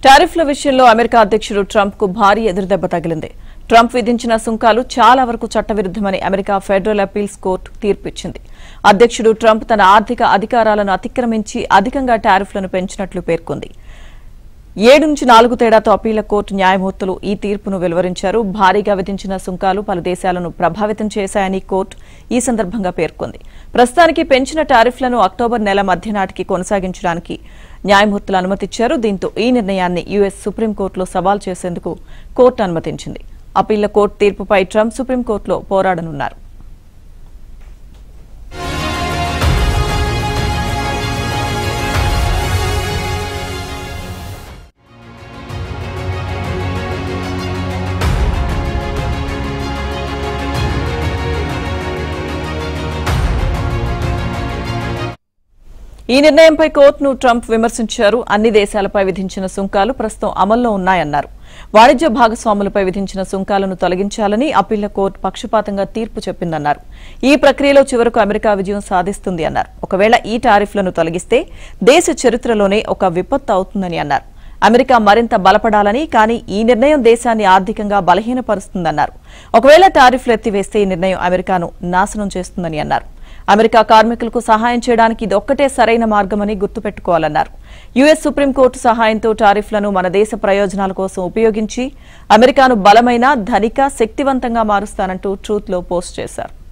టారిఫ్ల విషయంలో అమెరికా అధ్యక్షుడు ట్రంప్ కు భారీ ఎదురుదెబ్బ తగిలింది. ట్రంప్ విధించిన సుంకాలు చాలా వరకు చట్టవిరుద్ధమని అమెరికా ఫెడరల్ అపీల్స్ కోర్టు తీర్పు ఇచ్చింది. అధ్యక్షుడు ట్రంప్ తన ఆర్థిక అధికారాలను అతిక్రమించి అధికంగా టారిఫ్లను పెంచినట్లు పేర్కొంది. 7-4 తేడాతో అప్పీళ్ల కోర్టు న్యాయమూర్తులు ఈ తీర్పును వెలువరించారు. భారీగా విధించిన సుంకాలు పలు దేశాలను ప్రభావితం చేశాయని కోర్టు ఈ సందర్భంగా పేర్కొంది. ప్రస్తుతానికి పెంచిన టారిఫ్లను అక్టోబర్ నెల మధ్య నాటికి కొనసాగించడానికి న్యాయమూర్తులు అనుమతిచ్చారు. దీంతో ఈ నిర్ణయాన్ని యుఎస్ సుప్రీంకోర్టులో సవాల్ చేసేందుకు కోర్టు అనుమతించింది. అప్పీళ్ల కోర్టు తీర్పుపై ట్రంప్ సుప్రీంకోర్టులో పోరాడనున్నారు. ఈ నిర్ణయంపై కోర్టును ట్రంప్ విమర్శించారు. అన్ని దేశాలపై విధించిన సుంకాలు ప్రస్తుతం అమల్లో ఉన్నాయన్నారు. వాణిజ్య భాగస్వాములపై విధించిన సుంకాలను తొలగించాలని అప్పీళ్ల కోర్టు పక్షపాతంగా తీర్పు చెప్పిందన్నారు. ఈ ప్రక్రియలో చివరకు అమెరికా విజయం సాధిస్తుంది అన్నారు. ఒకవేళ ఈ టారిఫ్లను తొలగిస్తే దేశ చరిత్రలోనే ఒక విపత్తు అవుతుందని అన్నారు. అమెరికా మరింత బలపడాలని, కానీ ఈ నిర్ణయం దేశాన్ని ఆర్థికంగా బలహీనపరుస్తుందన్నారు. ఒకవేళ టారిఫ్లు ఎత్తివేస్తే ఈ నిర్ణయం అమెరికాను నాశనం చేస్తుందని అన్నారు. అమెరికా కార్మికులకు సహాయం చేయడానికి ఇది ఒక్కటే సరైన మార్గమని గుర్తుపెట్టుకోవాలన్నారు. యుఎస్ సుప్రీంకోర్టు సహాయంతో టారిఫ్లను మన దేశ ప్రయోజనాల కోసం ఉపయోగించి అమెరికాను బలమైన, ధనిక, శక్తివంతంగా మారుస్తానంటూ ట్రూత్లో పోస్ట్ చేశారు.